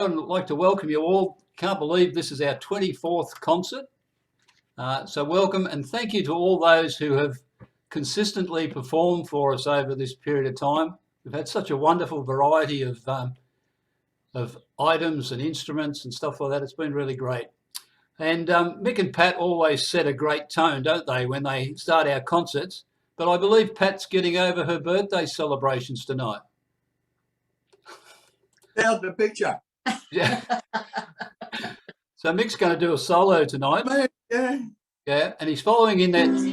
I'd like to welcome you all. Can't believe this is our 24th concert. So welcome and thank you to all those who have consistently performed for us over this period of time. We've had such a wonderful variety of items and instruments and stuff like that. It's been really great. And Mick and Pat always set a great tone, don't they, when they start our concerts. But I believe Pat's getting over her birthday celebrations tonight. How's the picture? Yeah. So Mick's going to do a solo tonight. Yeah, and he's following in his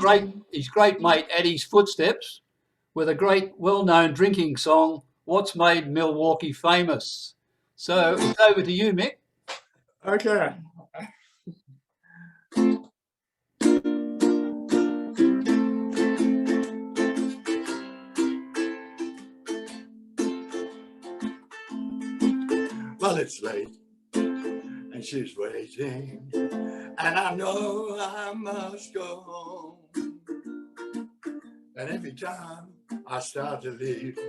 great mate Eddie's footsteps with a great, well-known drinking song, "What's Made Milwaukee Famous." So it's over to you, Mick. Okay. Well, it's late and she's waiting, and I know I must go home. And every time I start to leave,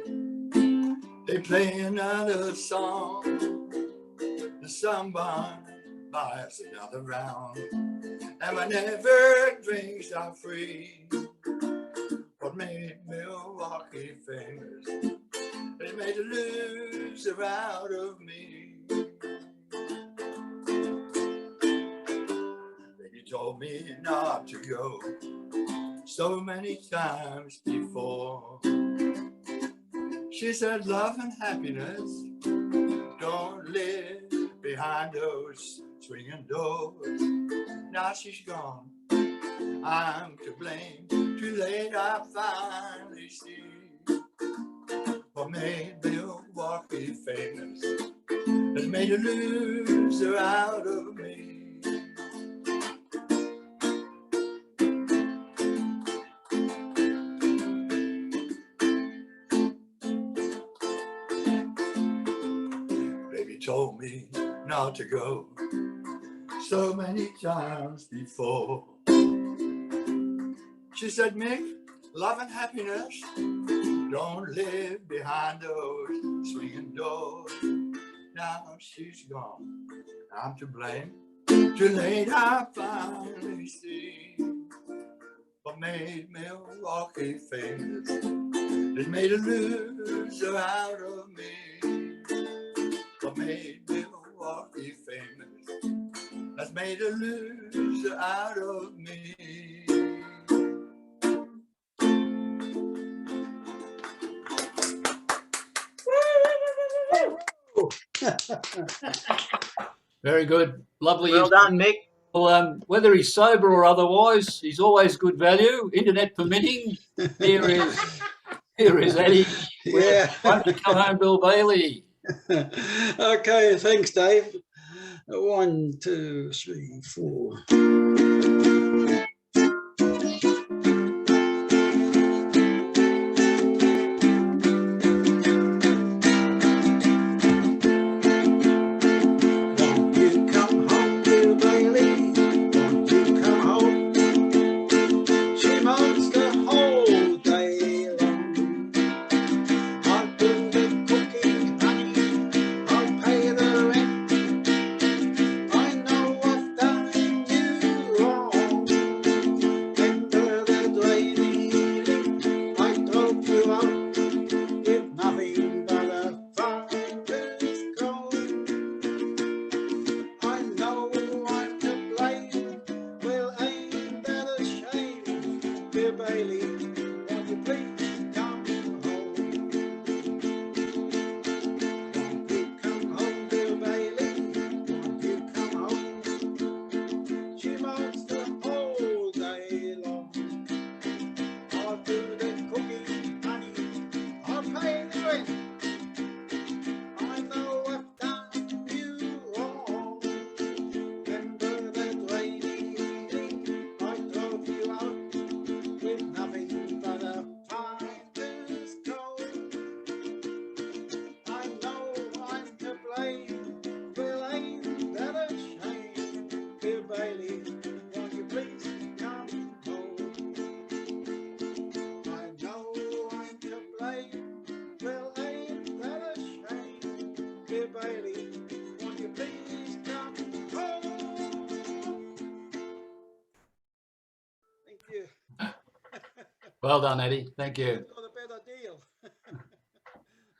they play another song. The sunburn buys another round, and whenever drinks are free, what made Milwaukee famous, they made a loser out of me. Baby told me not to go so many times before. She said love and happiness don't live behind those swinging doors. Now she's gone, I'm to blame. Too late I finally see what made Milwaukee famous has made a loser out of me. Baby told me not to go so many times before. She said, Mick, love and happiness don't live behind those swinging doors. Now she's gone, I'm to blame. Too late I finally see what made Milwaukee famous. It made a loser out of me. What made Milwaukee famous has made a loser out of me. Very good. Lovely. Well done, Mick. Well, whether he's sober or otherwise, he's always good value. Internet permitting, here is Eddie. Yeah. Won't you come home, Bill Bailey? Okay, thanks, Dave. 1, 2, 3, 4. Well done, Eddie. Thank you. Got a better deal.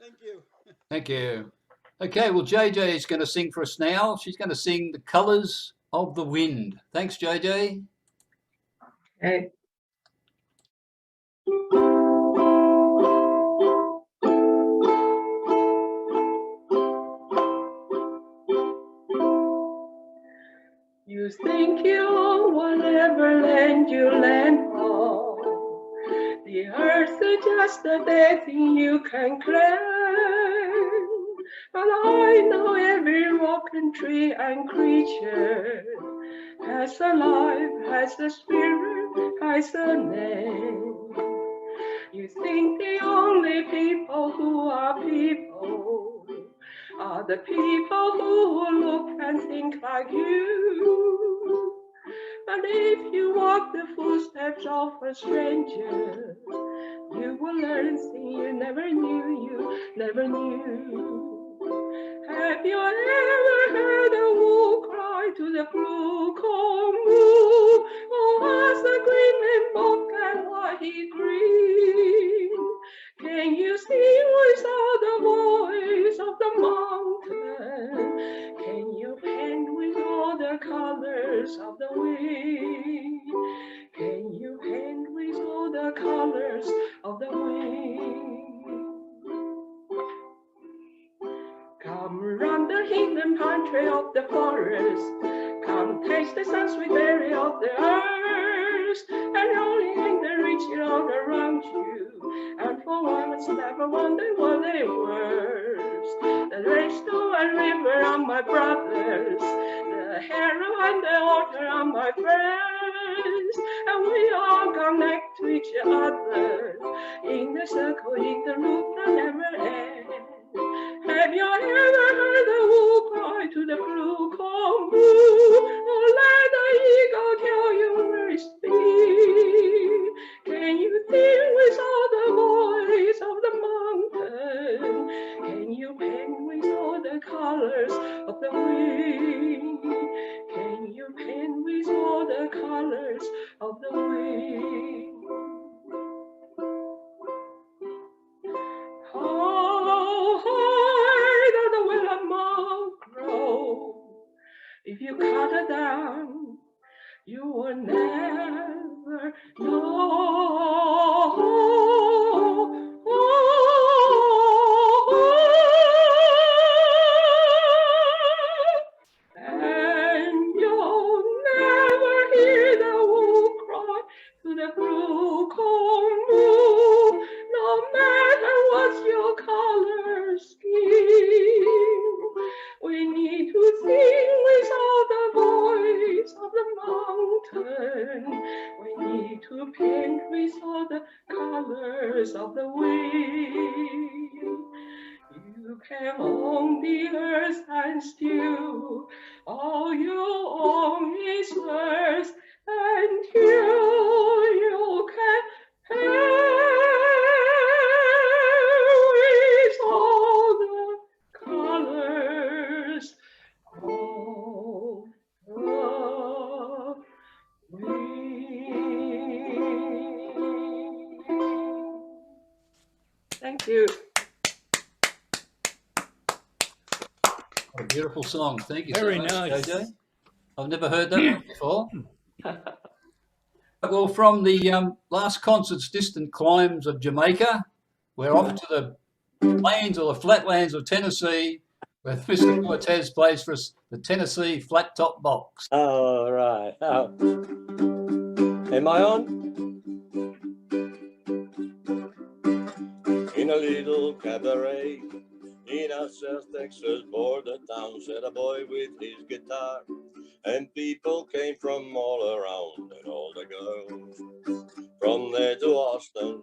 Thank you. Thank you. Okay, well, JJ is going to sing for us now. She's going to sing The Colours of the Wind. Thanks, JJ. Okay. You think you own whatever land you land on. The earth is just a dead thing you can claim. But I know every rock and tree and creature has a life, has a spirit, has a name. You think the only people who are people are the people who look and think like you. But if you walk the footsteps of a stranger, you will learn things you never knew. Have you ever heard a wolf cry to the blue corn moon? Oh, as the green man mock and why he green? Can you see without the voice of the mountain? Can you paint with all the colors of the wind? Can you paint with all the colors of the wind? Come run the hidden pine tree of the forest. Come taste the sun-sweet berry of the earth. And rolling in the rich road around you. And for once never wonder what they were. The lakestone and river are my brothers. The harrow and the water are my friends. And we all connect to each other. In the circle, in the loop that never ends. Have you ever heard the wolf cry to the blue corn moon? Or let the eagle tell you where it's been? Can you sing with all the voice of the mountain? Can you paint with all the colors of the wind? Can you paint with all the colors of the wind? How high does the willow mound grow? If you cut it down, you will never know. And you'll never hear the wolf cry to the blue corn moon, no matter what's your color scheme. We need to sing with all the voice of the mountain. We need to paint with all the colors of the wind. You can own the earth and still all you own is earth until you can with all the colors of the wind. Thank you. What a beautiful song. Thank you Very so much, nice. JJ. I've never heard that one before. Well, from the last concert's distant climes of Jamaica, we're off to the plains or the flatlands of Tennessee, where Mr. Cortez plays for us the Tennessee Flat Top Box. Oh, right. Oh. Am I on? In a little cabaret in a South Texas border town sat a boy with his guitar, and people came from all around, and all the girls from there to Austin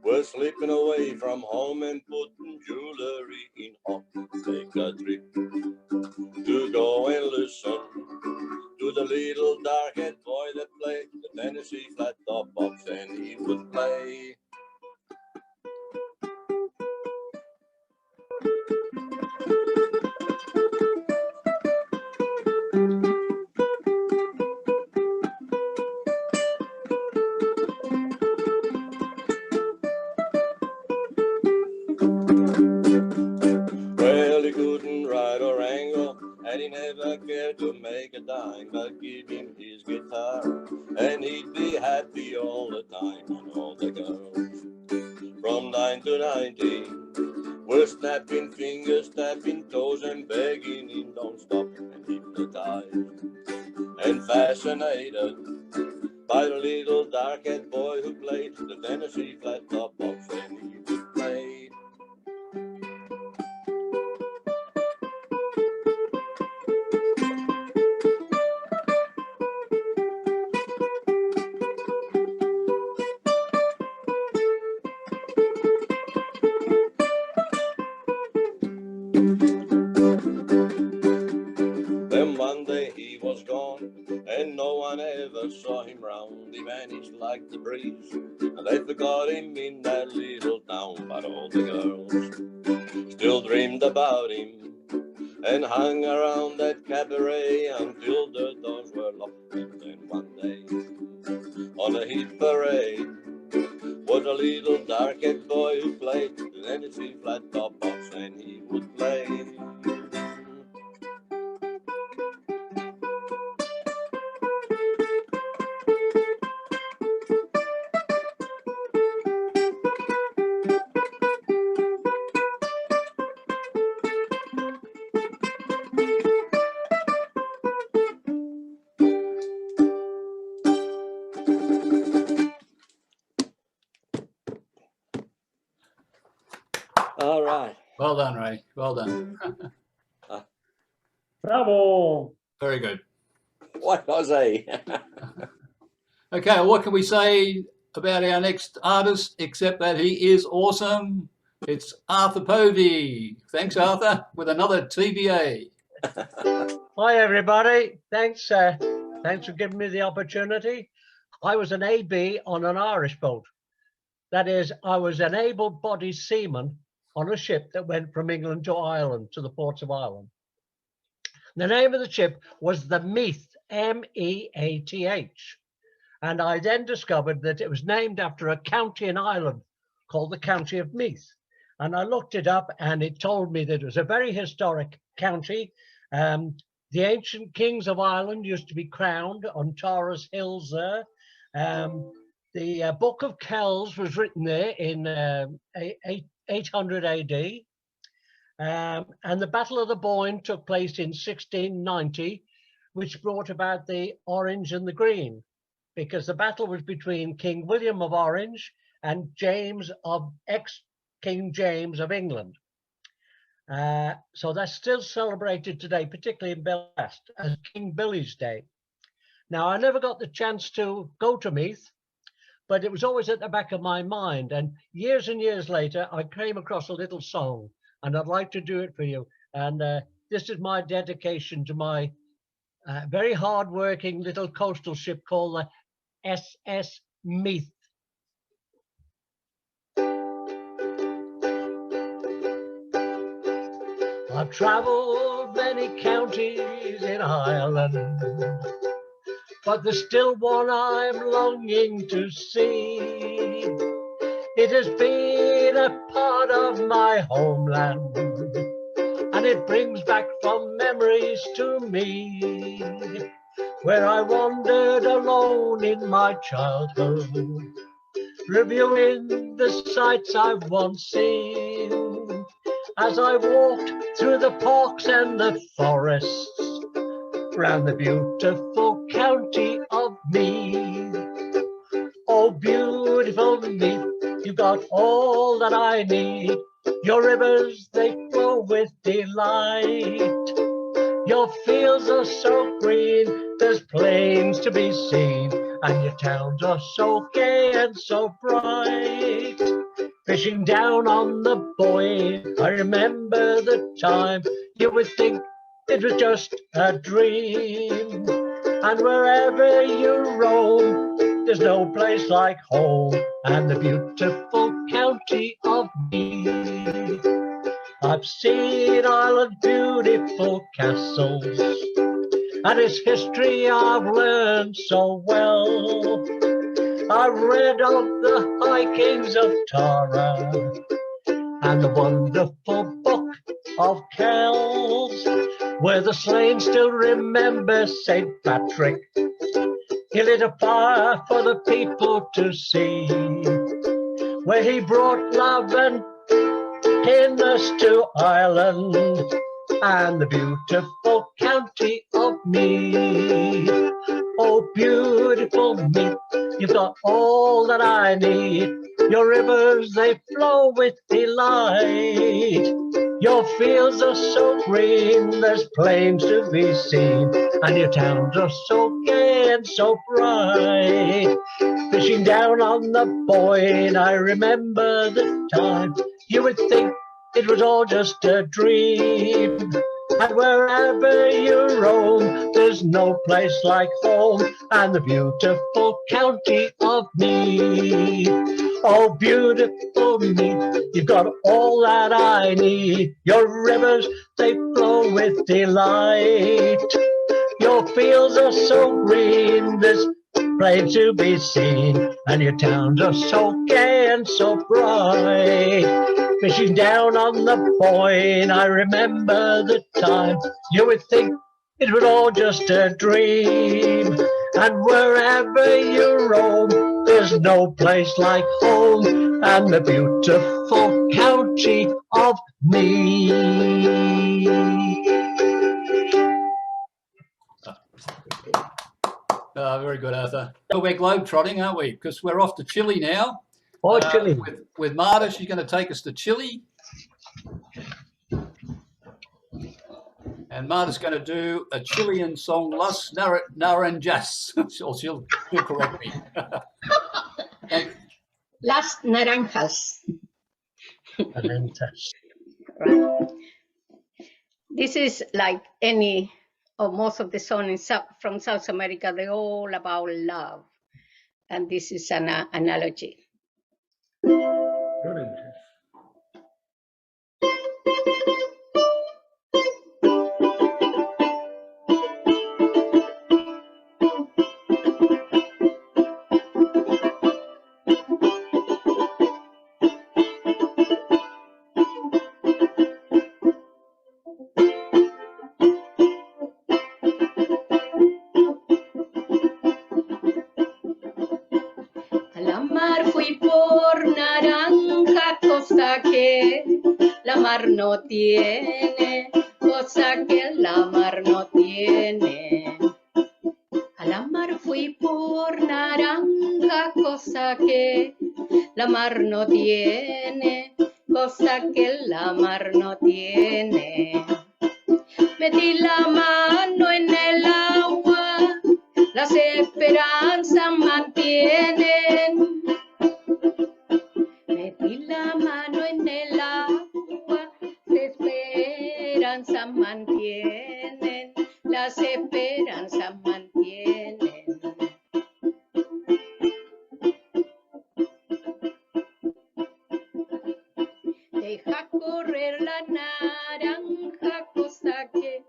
were slipping away from home and putting jewelry in home. Take a trip to go and listen to the little dark-haired boy that played the Tennessee Flat Top Box, and he would play. and he never cared to make a dime, but give him his guitar, and he'd be happy all the time. And all the girls from 9 to 19 were snapping fingers, tapping toes, and begging him don't stop, and hypnotized and fascinated by the little dark-haired boy who played the Tennessee flat top box, and he would play. Then one day he was gone, and no one ever saw him round. He vanished like the breeze, and they forgot him in that little town. But all the girls still dreamed about him, and hung around that cabaret until the doors were locked. And then one day, on a hit parade, was a little dark-haired boy who played the Tennessee flat top box, and he would play. All right. Well done, Ray. Well done. Bravo! Very good. What was I? Okay, what can we say about our next artist except that he is awesome? It's Arthur Povey. Thanks, Arthur, with another TBA. Hi everybody, thanks for giving me the opportunity. I was an AB on an Irish boat. That is, I was an able-bodied seaman on a ship that went from England to Ireland, to the ports of Ireland. The name of the ship was the Meath, M-E-A-T-H. And I then discovered that it was named after a county in Ireland called the County of Meath. And I looked it up and it told me that it was a very historic county. The ancient kings of Ireland used to be crowned on Tara's hills there. The Book of Kells was written there in 800 AD. And the Battle of the Boyne took place in 1690, which brought about the Orange and the Green, because the battle was between King William of Orange and King James of England. So that's still celebrated today, particularly in Belfast, as King Billy's Day. Now, I never got the chance to go to Meath, but it was always at the back of my mind. And years later, I came across a little song, and I'd like to do it for you. And this is my dedication to my very hard-working little coastal ship called the SS Meath. I've travelled many counties in Ireland, but there's still one I'm longing to see. It has been a part of my homeland, and it brings back fond memories to me, where I wandered alone in my childhood, reviewing the sights I've once seen, as I walked through the parks and the forests, round the beautiful county of Meath. Oh, beautiful Meath, you've got all that I need. Your rivers, they flow with delight. Your fields are so green, there's plains to be seen, and your towns are so gay and so bright. Fishing down on the Boyne, I remember the time you would think it was just a dream. And wherever you roam, there's no place like home and the beautiful county of Meath. I've seen Ireland's beautiful castles, and its history I've learned so well. I've read of the high kings of Tara and the wonderful Book of Kells. where the slain still remember St. Patrick. He lit a fire for the people to see, where he brought love and kindness to Ireland and the beautiful county of Meath. Oh, beautiful Meath, you've got all that I need. Your rivers, they flow with delight. Your fields are so green, there's plains to be seen, and your towns are so gay and so bright. Fishing down on the Boyne, I remember the time. You would think it was all just a dream. And wherever you roam, there's no place like home and the beautiful county of Meath. Oh, beautiful Meath, you've got all that I need. Your rivers, they flow with delight. Your fields are so green, there's plain to be seen, and your towns are so gay and so bright. Fishing down on the Boyne, I remember the time. You would think it was all just a dream. And wherever you roam, there's no place like home and the beautiful county of Meath. Very good, Arthur. We're globe-trotting, aren't we? Because we're off to Chile now. Oh, Chile. With Marta, she's going to take us to Chile. And Marta's going to do a Chilean song, Las Naranjas. She'll correct me. Las Naranjas. Naranjas. Right. This is like any or most of the songs from South America. They're all about love. And this is an analogy. Fui por naranja, cosa que la mar no tiene, cosa que la mar no tiene. A la mar fui por naranja, cosa que la mar no tiene, cosa que la mar no tiene. Metí la mano en el agua, las esperanzas mantienen. Metí la mano en el agua, las esperanzas mantienen, las esperanzas mantienen. Deja correr la naranja, cosa que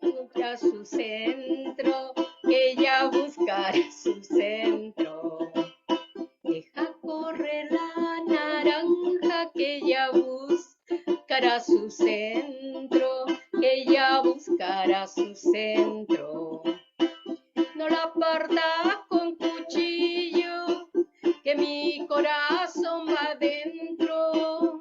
busca su centro, que ella buscará su centro. Deja correr la naranja, que ella buscará su centro, que ella buscará su centro. No la partas con cuchillo, que mi corazón va adentro.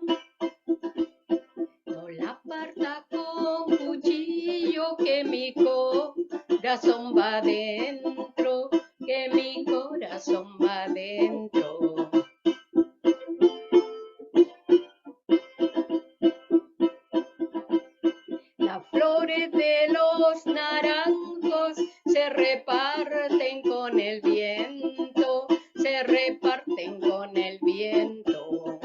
No la partas con cuchillo, que mi corazón va adentro, que mi corazón va adentro. Las flores de los naranjos se reparten con el viento, se reparten con el viento.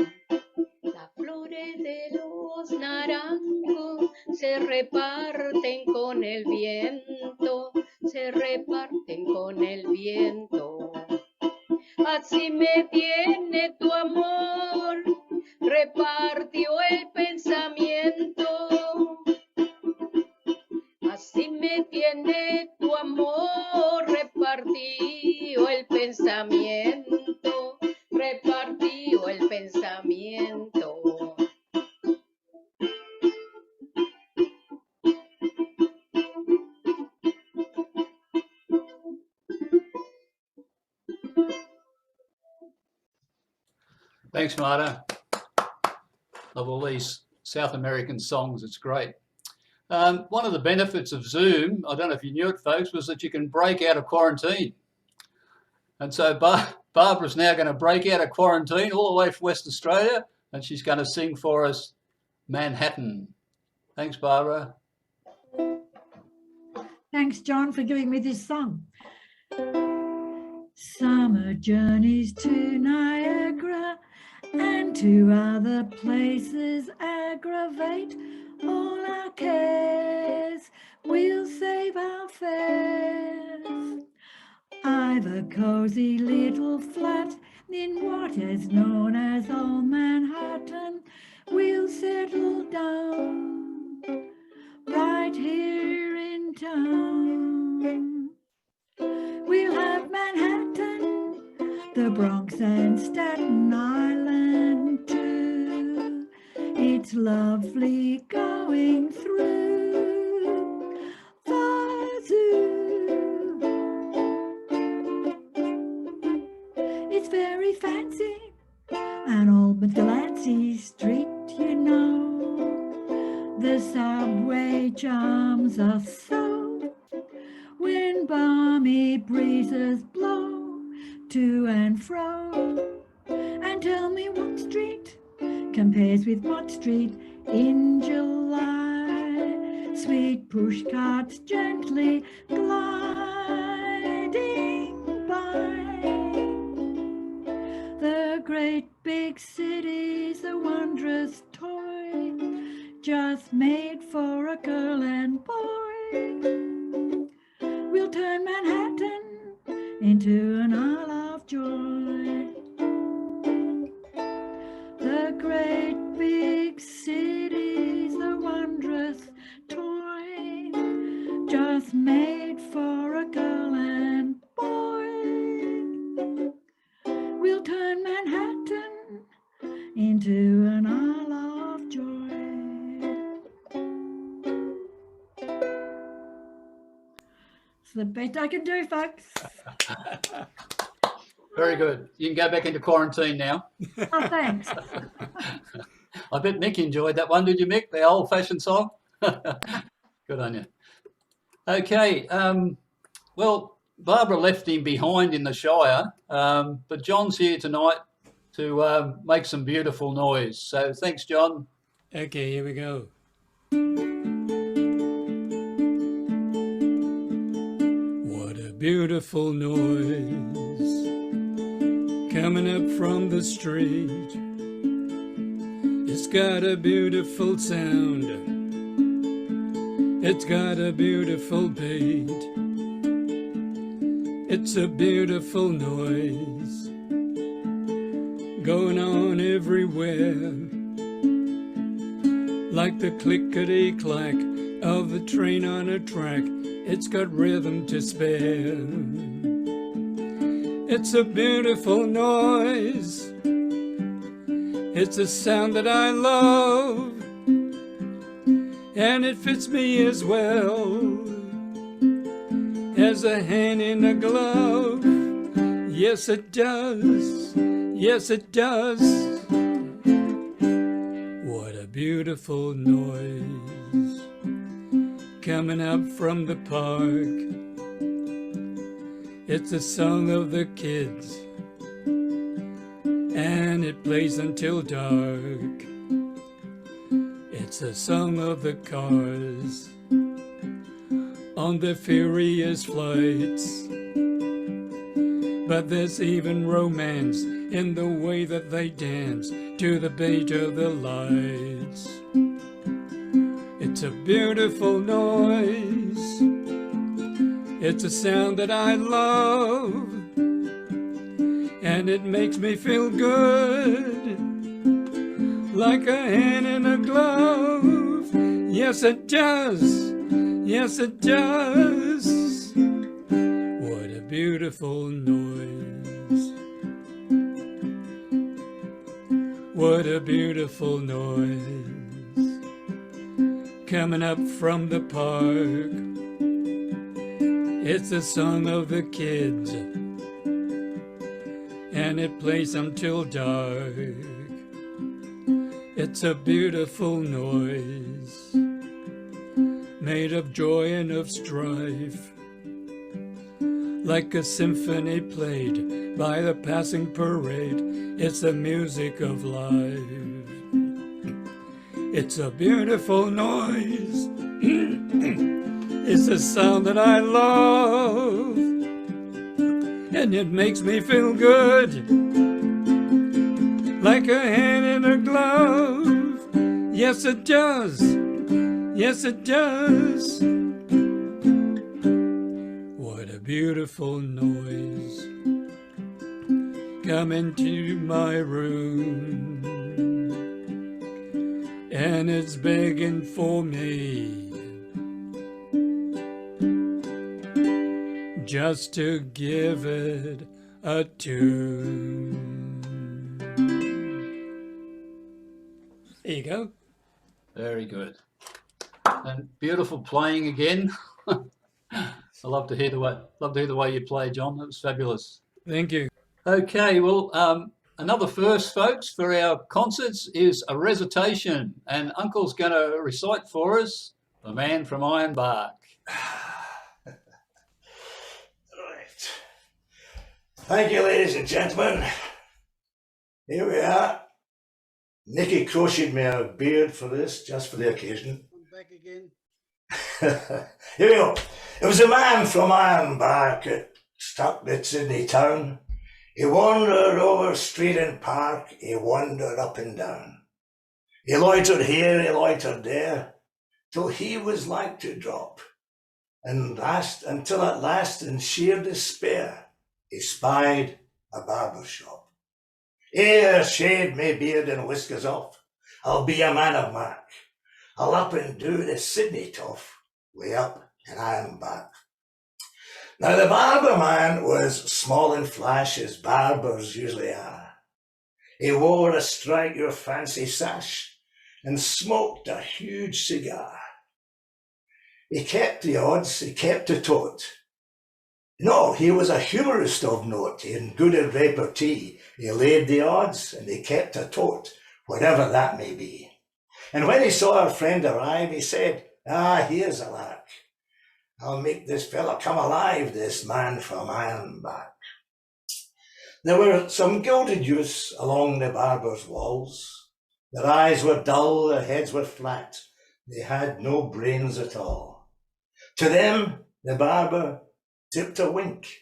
Las flores de los naranjos se reparten con el viento, se reparten con el viento. Así me tiene tu amor, repartió el pensamiento. Así me tiene tu amor, repartió el pensamiento, repartió el pensamiento. Thanks, Marta. Love all these South American songs. It's great. One of the benefits of Zoom, I don't know if you knew it, folks, was that you can break out of quarantine. And so Barbara's now going to break out of quarantine all the way from West Australia, and she's going to sing for us Manhattan. Thanks, Barbara. Thanks, John, for giving me this song. Summer journeys to Niagara and to other places aggravate all our cares. We'll save our fares. I've a cozy little flat in what is known as Old Manhattan. We'll settle down right here in town. We'll have Manhattan, the Bronx and Staten Island too. It's lovely going through the zoo. It's very fancy, an old Delancey Street, you know. The subway charms us so when balmy breezes blow to and fro. And tell me what street compares with what street in July? Sweet push carts gently gliding by. The great big city's a wondrous toy, just made for a girl and boy. We'll turn Manhattan into an Isle of Joy. The great big city's a wondrous toy, just made for a girl and boy. We'll turn Manhattan into an Isle of Joy. It's the best I can do, folks. Very good. You can go back into quarantine now. Oh, thanks. I bet Mick enjoyed that one. Did you, Mick? The old-fashioned song? Good on you. Okay. Well, Barbara left him behind in the Shire, but John's here tonight to make some beautiful noise. So thanks, John. Okay, here we go. What a beautiful noise coming up from the street. It's got a beautiful sound. It's got a beautiful beat. It's a beautiful noise going on everywhere, like the clickety-clack of a train on a track. It's got rhythm to spare. It's a beautiful noise. It's a sound that I love, and it fits me as well as a hand in a glove. Yes, it does. Yes, it does. What a beautiful noise coming up from the park. It's a song of the kids, and it plays until dark. It's a song of the cars on their furious flights. But there's even romance in the way that they dance to the beat of the lights. It's a beautiful noise. It's a sound that I love, and it makes me feel good, like a hand in a glove. Yes, it does. Yes, it does. What a beautiful noise. What a beautiful noise coming up from the park. It's the song of the kids, and it plays until dark. It's a beautiful noise, made of joy and of strife, like a symphony played by the passing parade. It's the music of life. It's a beautiful noise. It's a sound that I love, and it makes me feel good, like a hand in a glove. Yes, it does. Yes, it does. What a beautiful noise. Come into my room, and it's begging for me just to give it a tune. There you go. Very good. And beautiful playing again. I love to hear the way you play, John. That was fabulous. Thank you. Okay, well, another first, folks, for our concerts is a recitation, and Uncle's going to recite for us The Man from Ironbark. Right. Thank you, ladies and gentlemen. Here we are. Nicky crocheted me a beard for this, just for the occasion. I'm back again. Here we go. It was a man from Ironbark that stuck at Sydney town. He wandered over street and park, he wandered up and down. He loitered here, he loitered there, till he was like to drop. Until at last, in sheer despair, he spied a barber shop. Here, shave me beard and whiskers off, I'll be a man of mark. I'll up and do the Sydney toff, way up in Ironbark. Now the barber man was small and flash as barbers usually are. He wore a strike your fancy sash and smoked a huge cigar. He kept the odds, he kept the tote. No, he was a humorist of note, and good at repartee. He laid the odds and he kept a tote, whatever that may be. And when he saw our friend arrive, he said, here's a lark. I'll make this fella come alive, this man from Ironbark. There were some gilded youths along the barber's walls. Their eyes were dull, their heads were flat. They had no brains at all. To them, the barber tipped a wink,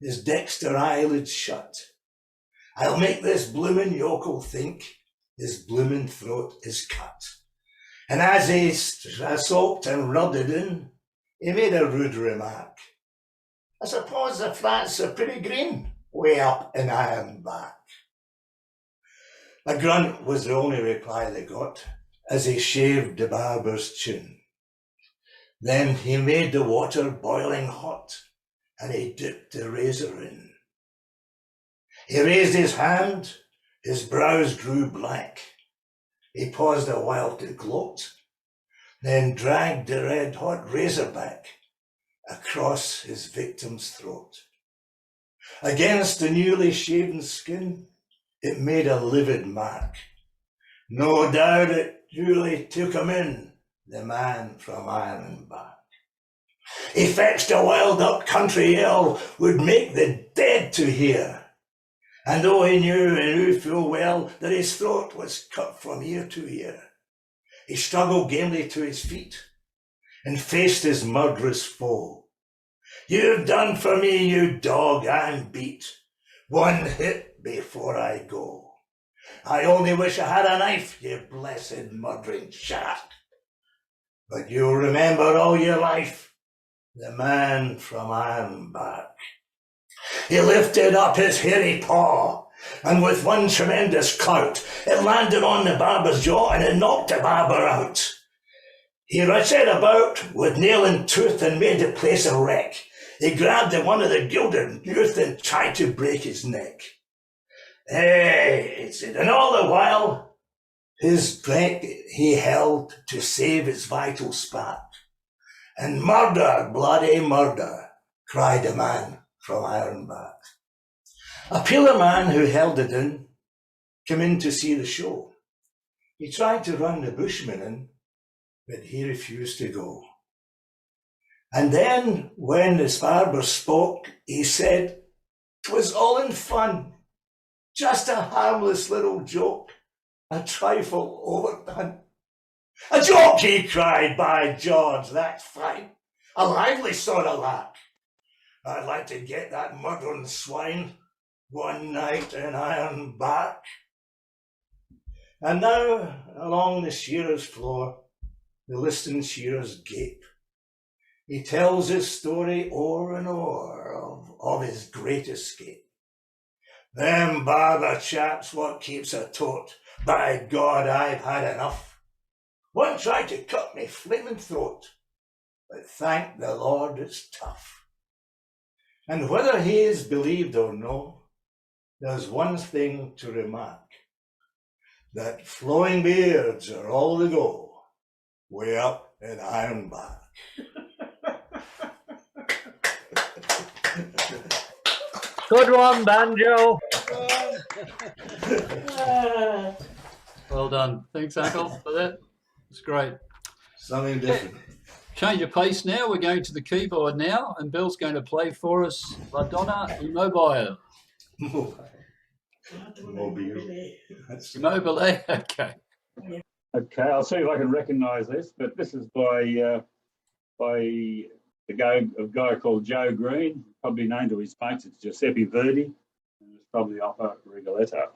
his dexter eyelids shut. I'll make this bloomin' yokel think his bloomin' throat is cut. And as he soaked and rubbed it in, he made a rude remark. I suppose the flats are pretty green, way up in Ironbark. A grunt was the only reply they got as he shaved the barber's chin. Then he made the water boiling hot and he dipped the razor in. He raised his hand, his brows grew black. He paused a while to gloat, then dragged the red-hot razor back across his victim's throat. Against the newly shaven skin, it made a livid mark. No doubt it duly took him in, the man from Ironbark. He fetched a wild up-country yell, would make the dead to hear. And though he knew full well that his throat was cut from ear to ear, he struggled gamely to his feet and faced his murderous foe. You've done for me, you dog, I'm beat. One hit before I go. I only wish I had a knife, you blessed murdering shaft. But you'll remember all your life, the man from Ironbark. He lifted up his hairy paw, and with one tremendous clout, it landed on the barber's jaw and it knocked the barber out. He set about with nail and tooth and made the place a wreck. He grabbed one of the gilded youth and tried to break his neck. Hey, and all the while, his drink he held to save his vital spark. And murder, bloody murder, cried the man from Ironbark. A peeler man who held it in came in to see the show. He tried to run the bushman in, but he refused to go. And then, when the barber spoke, he said, "'Twas all in fun, just a harmless little joke, a trifle overdone." "A joke," he cried, "by George, that's fine. A lively sort of lark. I'd like to get that murdering swine one night in Iron Bark." And now, along the shearer's floor, the listening shearers gape. He tells his story o'er and o'er of his great escape. "Them barber chaps what keeps a tote, by God, I've had enough. One tried to cut me flaming throat, but thank the Lord it's tough." And whether he is believed or no, there's one thing to remark, that flowing beards are all the go, way up in Iron Bark. Good one, Banjo. Well done. Thanks, Uncle, for that. It's great. Something different. Change of pace now. We're going to the keyboard now, and Bill's going to play for us La Donna Immobile. Immobile, okay. Okay, I'll see if I can recognise this, but this is by a guy called Joe Green, probably known to his mates as Giuseppe Verdi, and it's probably off a Rigoletto.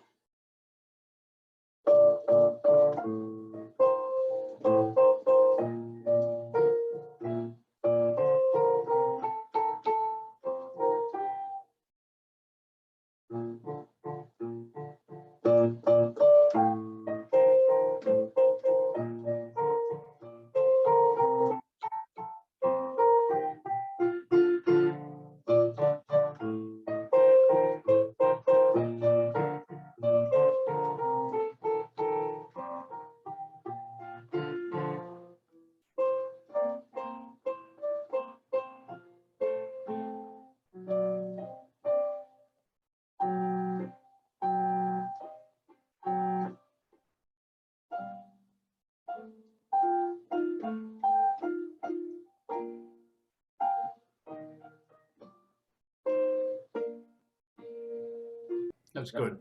That's good.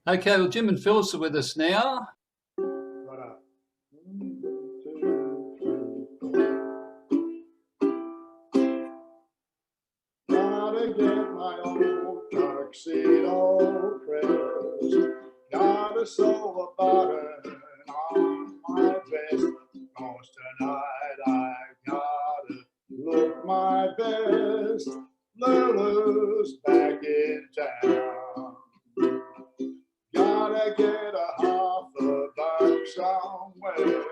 Okay, well, Jim and Phyllis are with us now. Gotta get my old tuxedo pressed. Gotta sew a button on my vest. 'Cause tonight I gotta look my best. Lulu's back in town. Gotta get a $50 somewhere.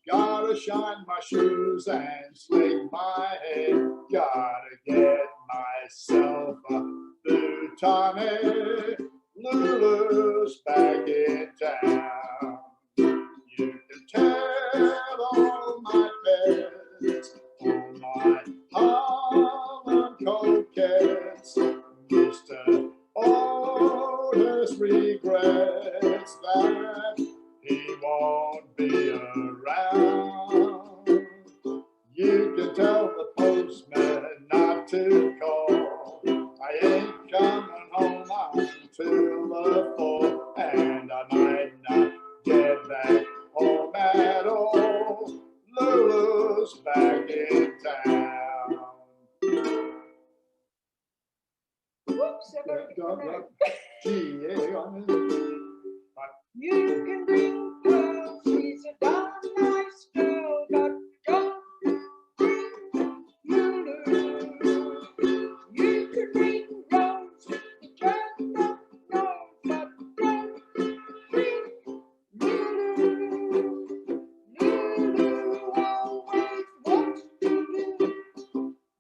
Gotta shine my shoes and sling my head. Gotta get myself a new tonic. Lulu's back in town. You can tell all my pets, all my Harlem coquettes, Mr. Otis regrets that he won't be around. You can tell the postman not to call. I ain't coming home until the fall, and I might not get back home at all. Lulu's back in town. Whoops, I better get back. G-A-R-N. You can bring her, she's a darn nice girl, but don't bring Lulu. You can bring Rose with the turned up nose, but don't bring Lulu. Lulu always wants to do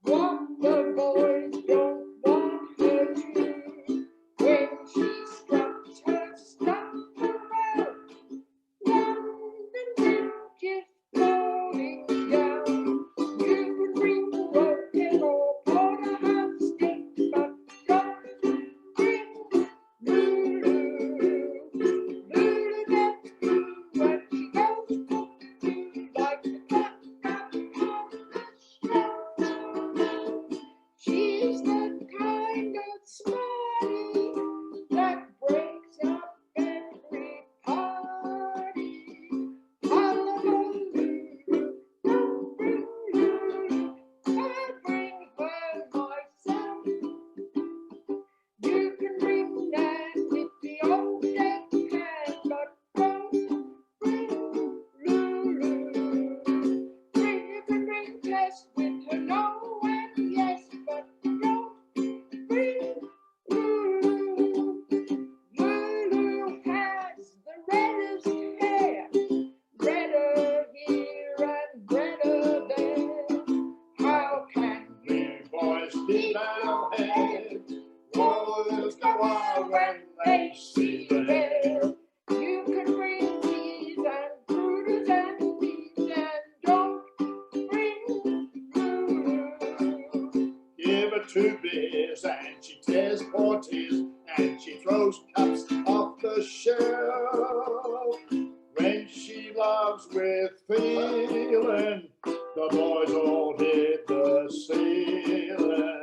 what the boys don't want her to. When she struts her stuff around London little head. Warriors go wild when they see the bear. You can bring peas and potatoes and beans and don't bring glue. Give her 2 beers and she tears porties and she throws cups off the shelf. When she loves with feeling, the boys all hit the ceiling.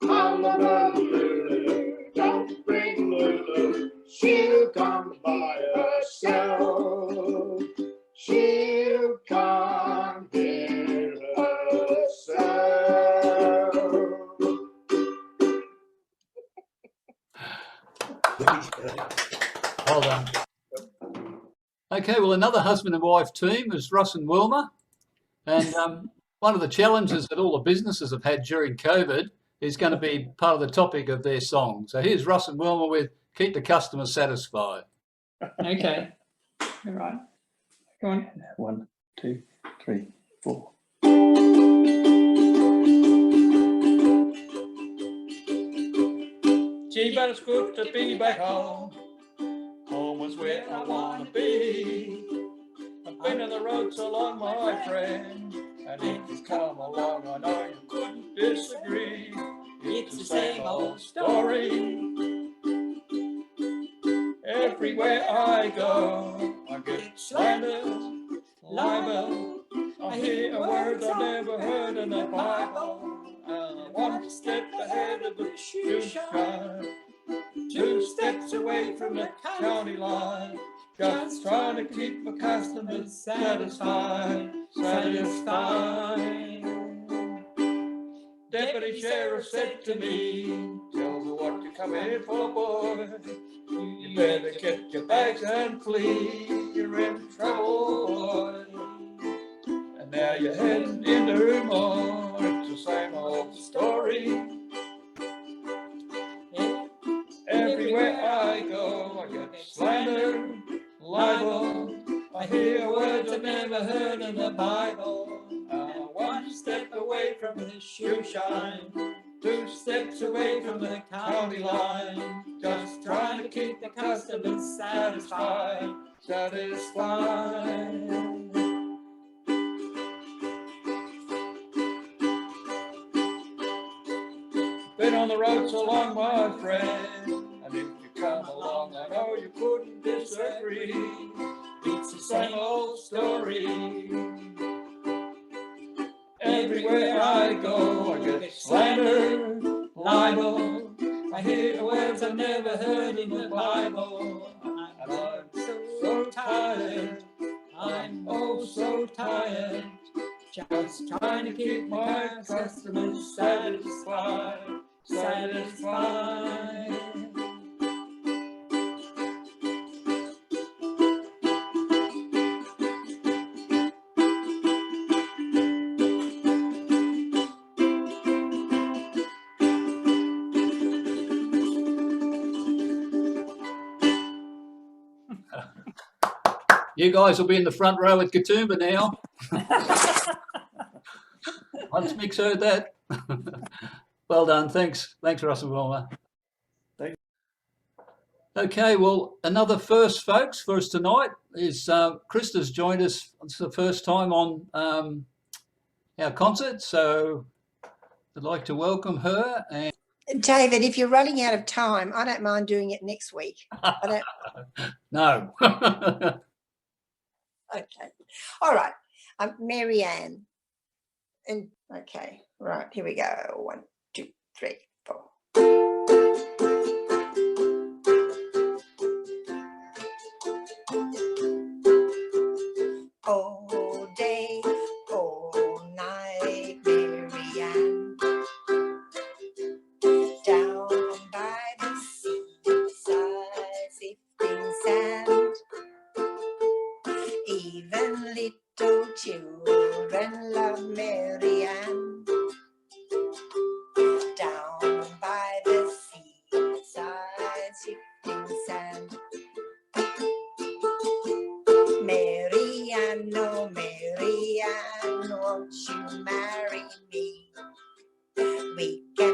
Hullabaloo, don't bring Lulu, she'll come by herself. She'll come here herself. Well done. Okay, well, another husband and wife team is Russ and Wilma. And one of the challenges that all the businesses have had during COVID is going to be part of the topic of their song. So here's Russ and Wilma with Keep the Customer Satisfied. Okay. All right. Go on. 1, 2, 3, 4. Gee, but it's good to be back home. Home is where I want to be. I've been on the road so long, my friend, and if you come along, I know you couldn't disagree. It's the same old story. Everywhere I go, I get slandered, libel. I hear words I've never heard in the Bible. One step ahead of the shoe shine, 2 steps away from the county line. Just trying to keep my customers satisfied, satisfied. Deputy Sheriff said to me, tell me what you come here for, boy. You better get your bags and flee, you're in trouble, boy. And now you're heading into Rumor, it's the same old story. Everywhere I go, I get slandered, libel. I hear words I've never heard in the Bible. 1 step away from the shoe shine, 2 steps away from the county line. Just trying to keep the customers satisfied, satisfied. Been on the road so long, my friend, and if you come along, I know you couldn't disagree. It's the same old story. Everywhere I go, I get slandered, libel. I hear words I've never heard in the Bible. And I'm so tired, I'm oh so tired, just trying to keep my customers satisfied, satisfied. You guys will be in the front row at Katoomba now. Once Mick's heard that. Well done. Thanks. Thanks, Russ and Wilma. Thank you. Okay, well, another first, folks, for us tonight is Krista's joined us. It's the first time on our concert, so I'd like to welcome her. And David, if you're running out of time, I don't mind doing it next week. I don't... No. Okay. All right. Mary Ann. And okay. Right. Here we go. 1, 2, 3, 4. All day, all night, Mary Ann. Down by the seaside, sifting sand. Even little children love Mary Ann. Down by the seaside, shifting sand. Mary Ann, oh Mary Ann, won't you marry me? We can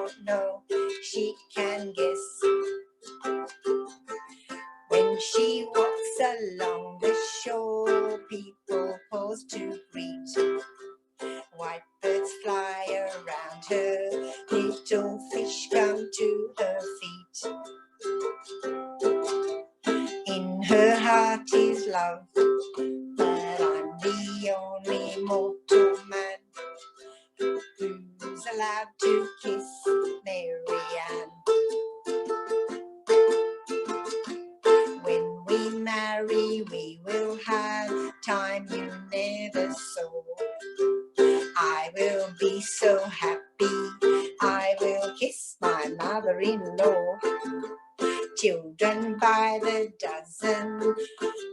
don't know, she can guess. When she walks along the shore, people pause to greet. White birds fly around her, little fish come to her feet. In her heart is love, but I'm the only mortal man who's allowed to kiss Mary Ann. When we marry, we will have time you never saw. I will be so happy, I will kiss my mother-in-law. Children by the dozen,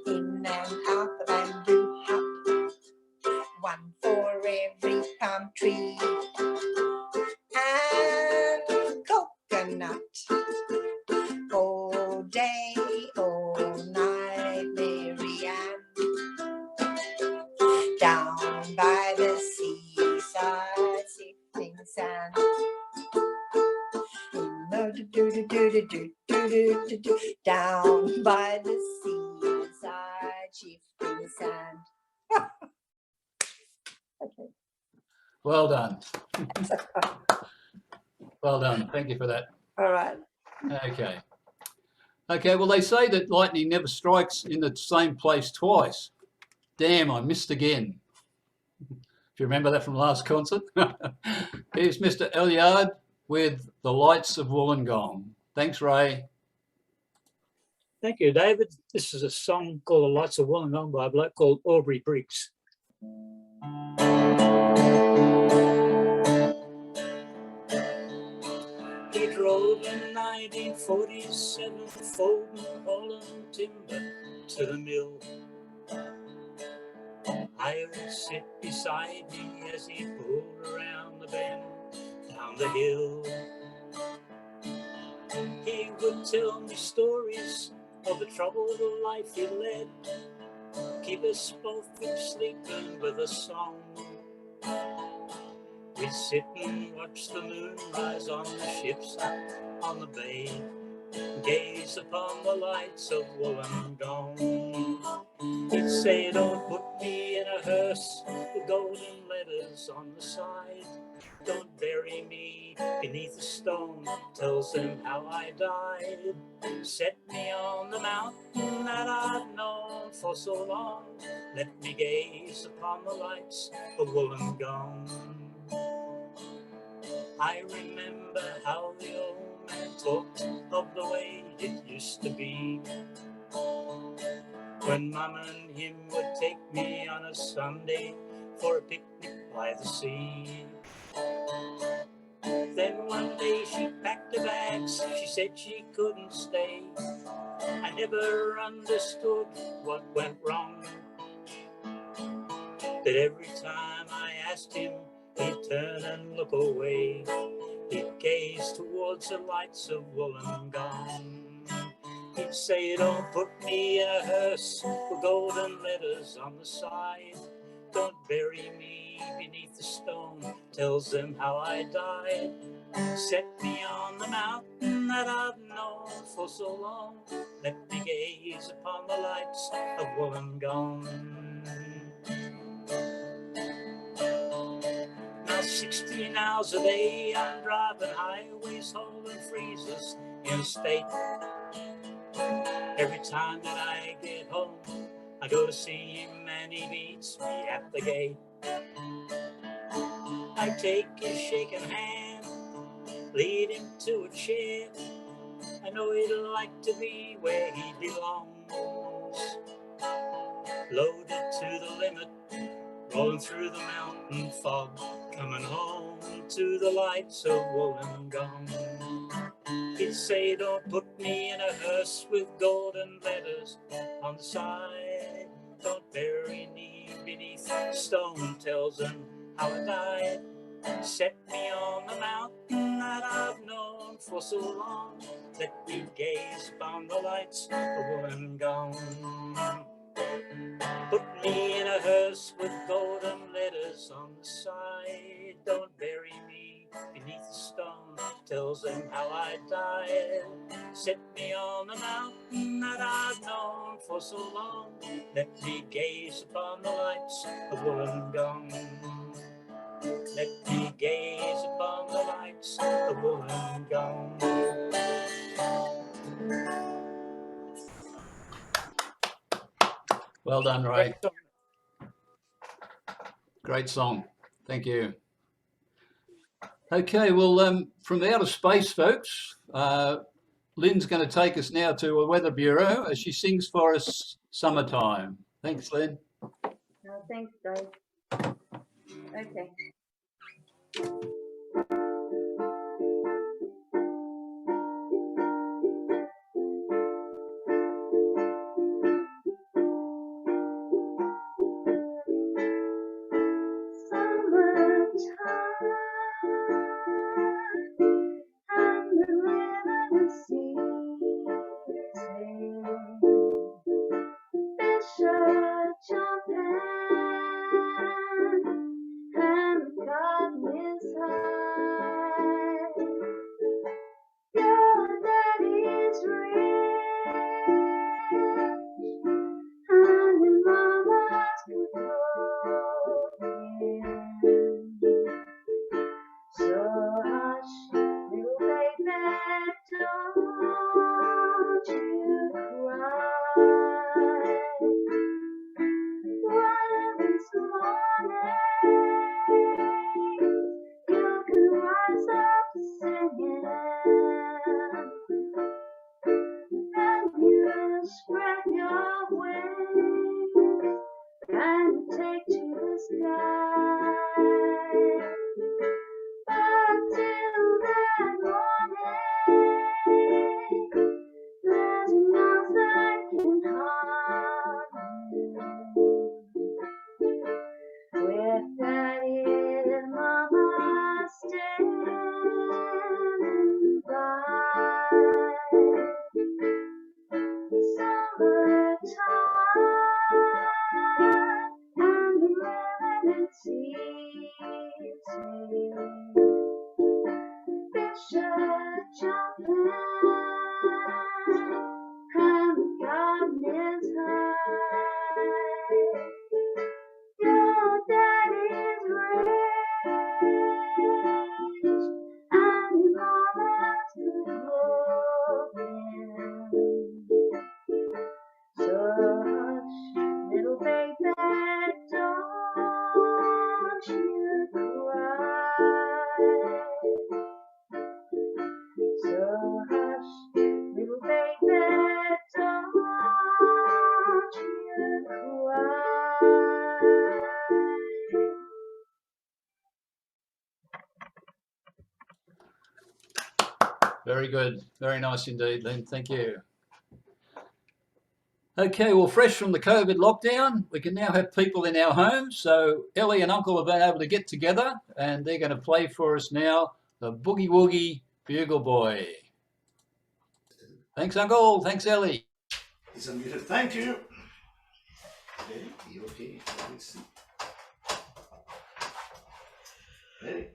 in and out the bamboo hut, one for every palm tree and coconut. All day, all night, Mary Ann, down by the seaside, sifting sand. Down by the seaside, shifting sand. Okay. Well done. Well done. Thank you for that. All right. Okay. Okay, well, they say that lightning never strikes in the same place twice. Damn, I missed again. If you remember that from last concert. Here's Mr. Elyard with The Lights of Wollongong. Thanks, Ray. Thank you, David. This is a song called The Lights of Wollongong by a bloke called Aubrey Briggs. He drove in 1947 Foden Holland timber to the mill. I would sit beside me as he pulled around the bend down the hill. He would tell me stories of the troubled life he led, keep us both from sleeping with a song. We'd sit and watch the moon rise on the ships up on the bay, gaze upon the lights of Wollongong. He'd say, don't put me in a hearse with golden letters on the side. Don't bury me beneath a stone, tells them how I died. Set me on the mountain that I've known for so long. Let me gaze upon the lights of Wollongong. I remember how the old man talked of the way it used to be, when Mum and him would take me on a Sunday for a picnic by the sea. Then one day she packed her bags, she said she couldn't stay. I never understood what went wrong, but every time I asked him, he'd turn and look away. He'd gaze towards the lights of Wollongong. He'd say, don't put me in a hearse with golden letters on the side. Don't bury me beneath the stone, tells them how I died. Set me on the mountain that I've known for so long. Let me gaze upon the lights of Wollongong. Now 16 hours a day I'm driving highways, hauling freezers in state. Every time that I get home, I go to see him and he meets me at the gate. I take his shaking hand, lead him to a chair. I know he'd like to be where he belongs. Loaded to the limit, rolling through the mountain fog, coming home to the lights of Wollongong. He'd say, don't put me in a hearse with golden letters on the side. Don't bury me beneath stone, tells them how I died. Set me on the mountain that I've known for so long. Let me gaze upon the lights of Wollongong. Put me in a hearse with golden letters on the side. Don't bury me beneath a stone, tells them how I died. Set me on a mountain that I've known for so long. Let me gaze upon the lights of Wollongong. Let me gaze upon the lights of Wollongong. Well done, Ray. Great song. Thank you. Okay, well, from outer space, folks, Lynn's going to take us now to a weather bureau as she sings for us Summertime. Thanks, Lynn. Thanks, Dave. Okay. Very good. Very nice indeed, Lynn. Thank you. Okay, well, fresh from the COVID lockdown, we can now have people in our homes. So Ellie and Uncle have been able to get together and they're going to play for us now, the Boogie Woogie Bugle Boy. Thanks, Uncle. Thanks, Ellie. He's unmuted. Thank you. Ready? You okay? Let's see. Ready?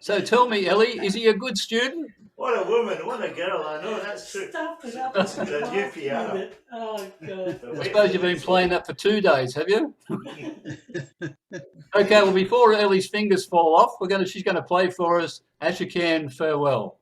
So tell me, Ellie, is he a good student? What a woman, what a girl, I know, that's true. Stop it up. It's a new piano. Oh, God. I suppose you've been playing that for 2 days, have you? Okay, well, before Ellie's fingers fall off, she's going to play for us Ashokan Farewell.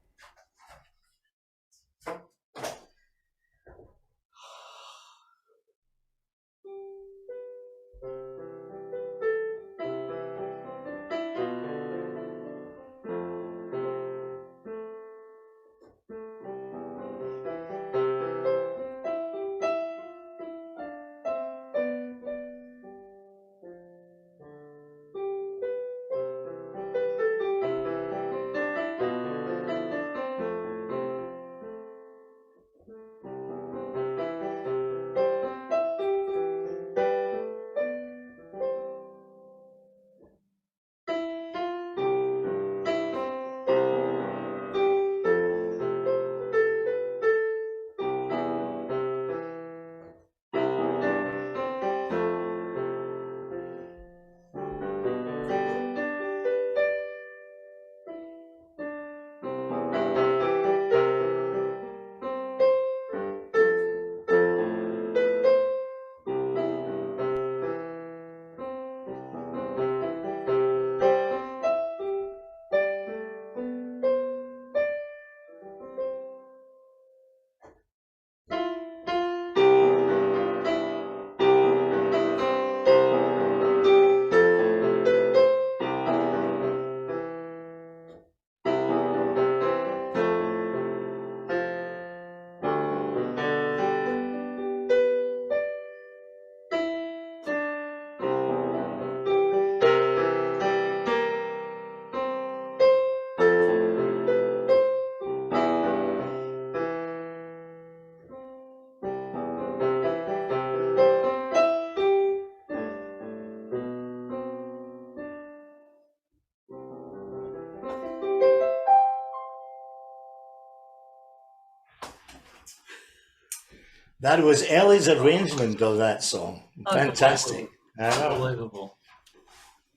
That was Ellie's arrangement of that song. Fantastic. Unbelievable.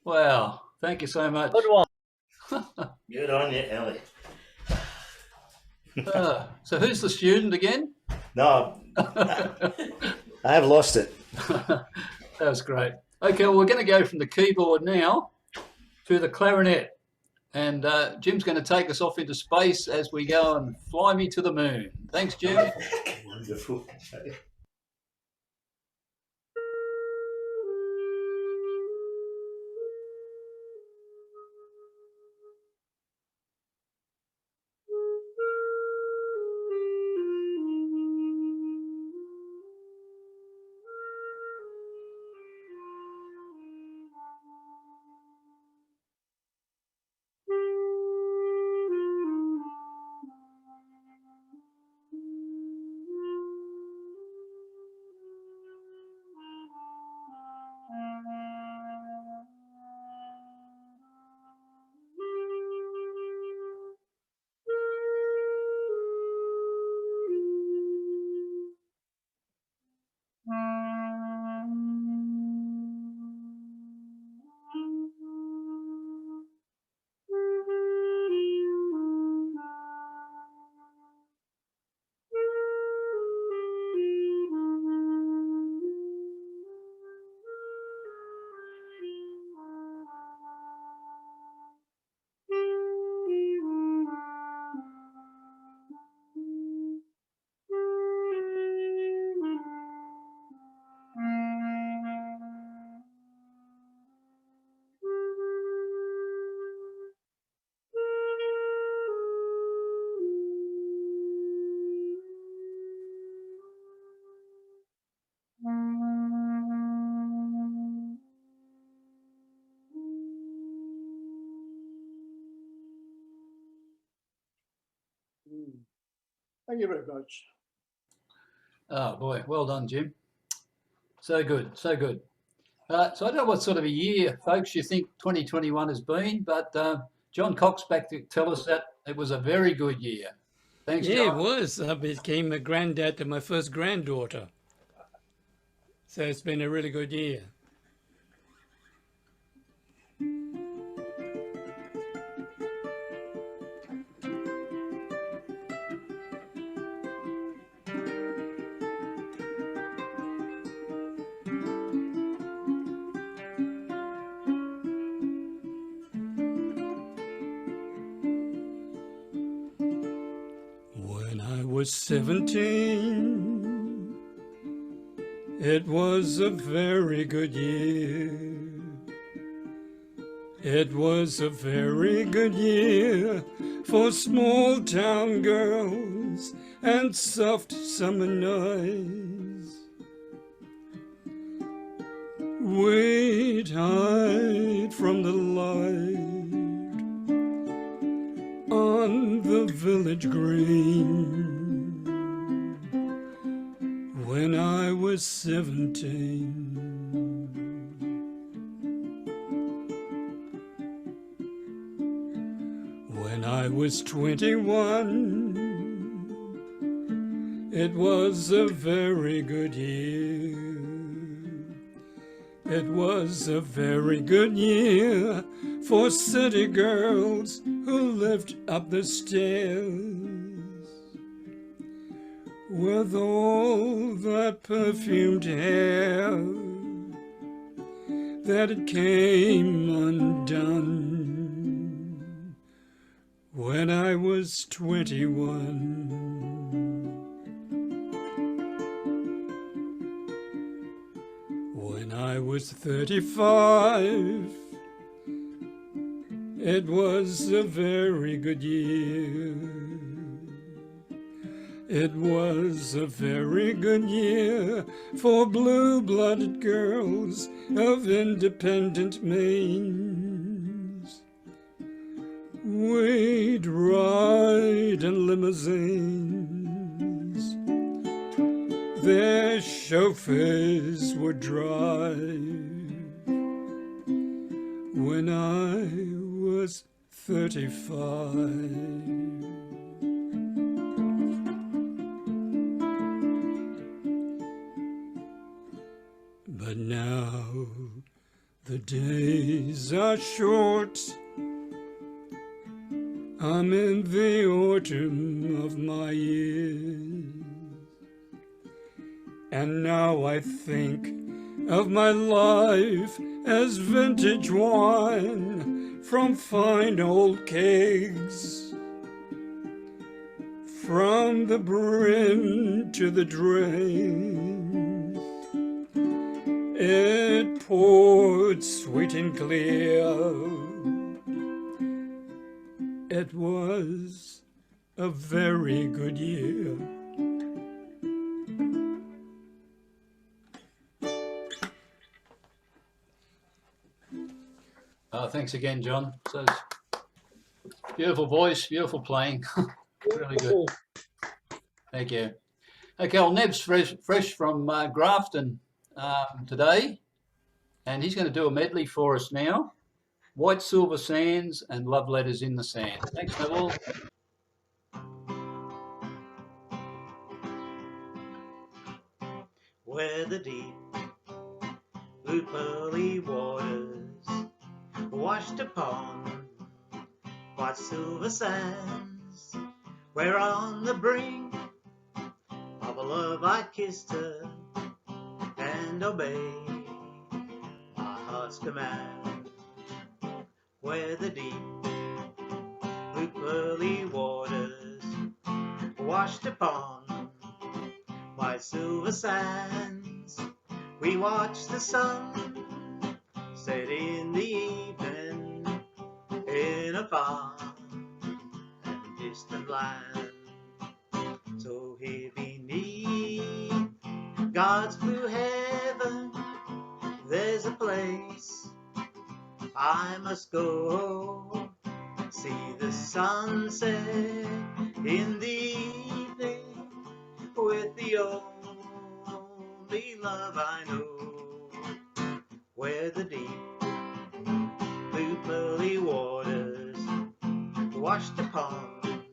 Wow. Thank you so much. Good one. Good on you, Ellie. So who's the student again? No, I have lost it. That was great. Okay, well, we're going to go from the keyboard now to the clarinet. And Jim's going to take us off into space as we go and fly me to the moon. Thanks, Jim. Wonderful. Thank you very much. Oh, boy. Well done, Jim. So good. So good. So I don't know what sort of a year, folks, you think 2021 has been, but John Cox back to tell us that it was a very good year. Thanks, Yeah, John. it was. I became a granddad to my first granddaughter. So it's been a really good year. was 17, it was a very good year. It was a very good year for small town girls and soft summer nights. We'd hide from the light on the village green when I was 17. When I was 21, it was a very good year. It was a very good year for city girls who lived up the stairs with all that perfumed hair that it came undone when I was 21. When I was 35, it was a very good year. It was a very good year for blue-blooded girls of independent means. We'd ride in limousines. Their chauffeurs would drive. When I was 35. But now the days are short. I'm in the autumn of my years. And now I think of my life as vintage wine from fine old kegs. From the brim to the drain, it poured sweet and clear. It was a very good year. Thanks again, John. So beautiful voice, beautiful playing. Really good. Thank you. Okay, well, Neb's fresh from Grafton today, and he's going to do a medley for us now. White Silver Sands and Love Letters in the Sand. Thanks, Neville. Where the deep blue pearly waters washed upon white silver sands, where on the brink of a love I kissed her and obeyed my heart's command. Where the deep blue pearly waters washed upon white silver sands, we watched the sun set in the evening in a far and distant land. So here beneath God's blue heaven, there's a place I must go, see the sunset in the evening with the only love I know. Where the deep blue pearly waters washed upon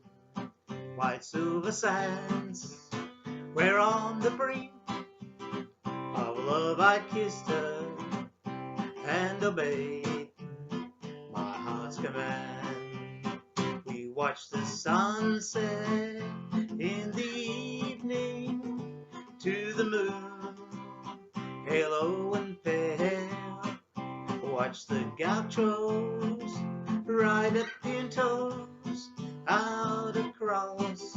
white silver sands, where on the brink of love I kissed her and obeyed my heart's command. We watched the sunset in the evening to the moon, halo and pale. Watch the gauchos ride at pintos out across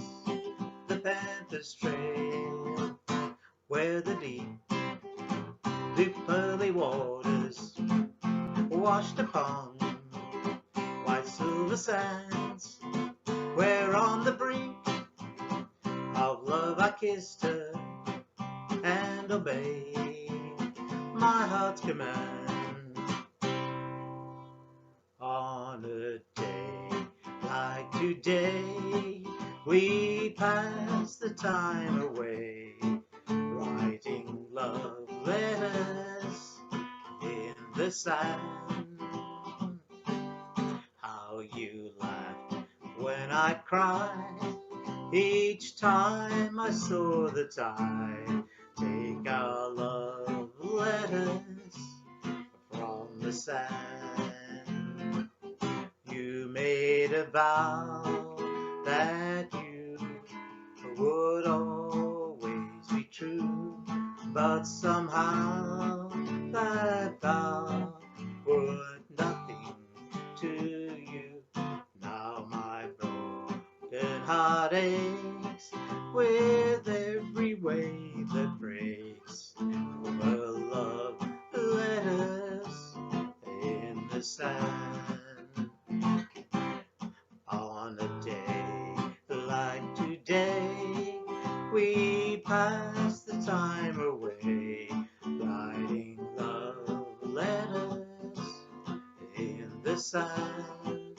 the Pampas. this trail where the deep blue pearly waters washed upon white silver sands, where on the brink of love I kissed her and obeyed my heart's command. On a day like today, we pass the time away, writing love letters in the sand. How you laughed when I cried each time I saw the tide take our love letters from the sand. You made a vow that you would always be true, but somehow that vow would nothing to you. Now my broken heart aches with every wave that breaks over love letters in the sand. On a day like today, we pass the time away, writing love letters in the sand.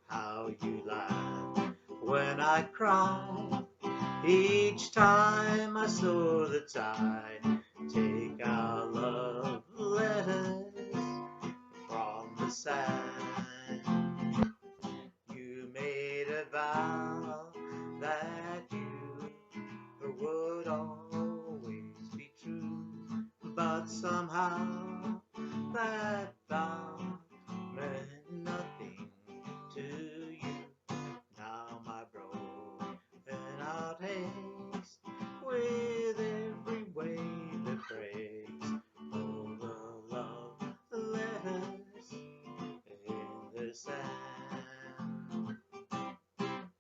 How you laughed when I cried each time I saw the tide take our love letters from the sand. You made a vow that you would always be true, but somehow that vow meant nothing to you. Now my broken heart aches with every wave that breaks over love letters in the sand.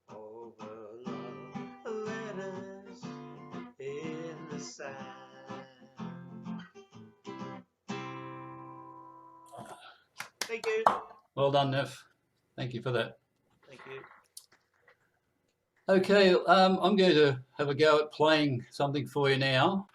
Over love letters in the sand. Thank you. Well done, Neff. Thank you for that. Thank you. Okay, I'm going to have a go at playing something for you now.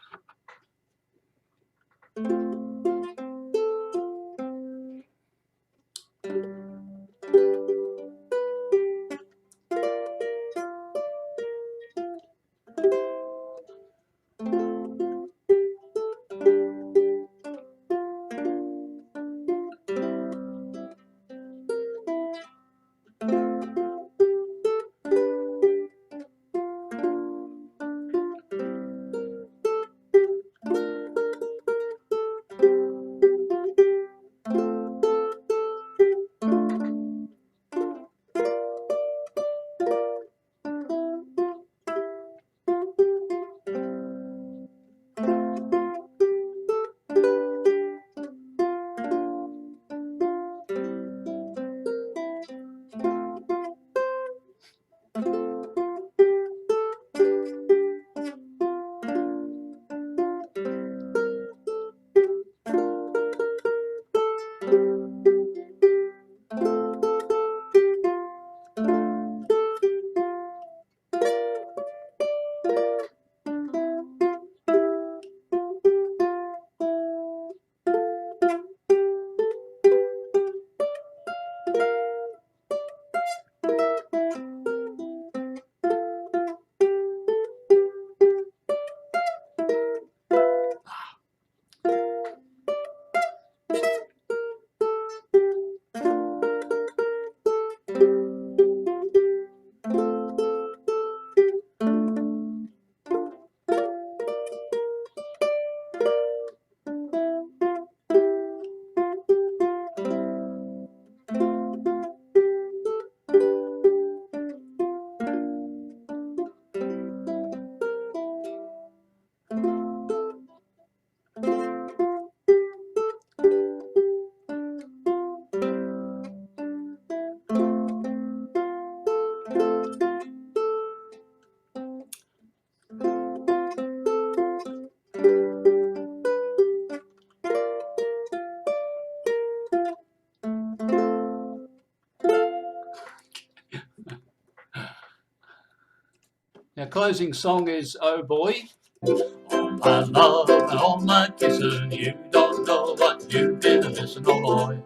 closing song is Oh Boy. All my love and all my kissing, you don't know what you've been missing. Oh boy,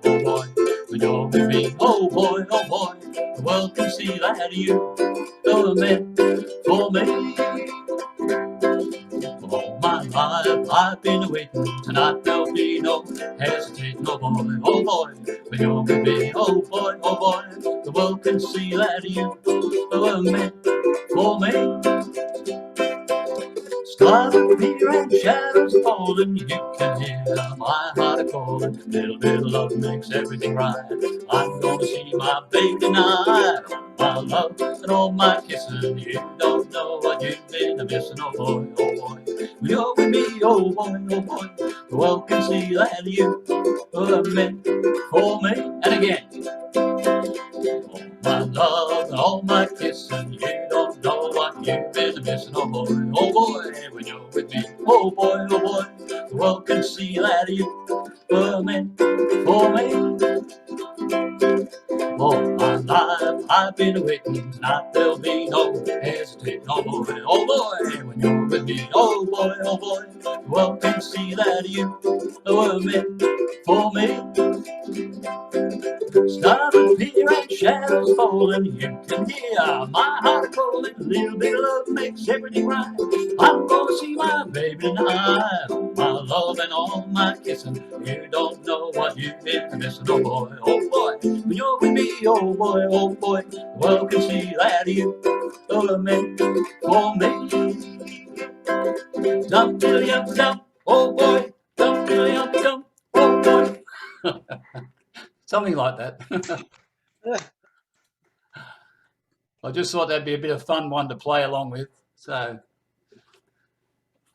when you're with me. Oh boy, the world can see that you are meant for me. All my life I've been waiting, tonight there'll be no hesitating. Oh boy, when you're with me. Oh boy, the world can see that you are meant for me. Stars appear and shadows falling, you can hear my heart a-calling. Little bit of love makes everything right. I'm gonna see my baby tonight. My love and all my kissing, you don't know what you've been missing. Oh boy, when you're with me. Oh boy, the world can see that you are meant for me. And again. All my love and all my kissing, you don't know what you've been missing. Oh boy, when you're with me. Oh boy, the world can see that you were meant for me. All my life I've been waiting, tonight there'll be no hesitating. Oh boy, when you're with me. Oh boy, the world can see that you were meant for me. Stars appear and shadows falling, you can hear my heart calling. A little bit of love makes everything right. I'm gonna see my baby tonight. My love and all my kissing, you don't know what you've been missing. Oh boy, when you're with me. Oh boy, the world can see that you are meant for me. Dump till you dump, oh boy, dump till you dump, oh boy. Something like that. I just thought that'd be a bit of fun one to play along with. So,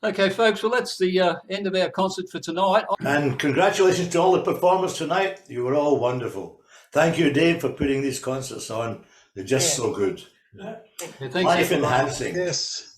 okay, folks, well, that's the end of our concert for tonight. And congratulations to all the performers tonight. You were all wonderful. Thank you, Dave, for putting these concerts on. They're just so good. Yeah, thanks, Life everyone. enhancing. Yes.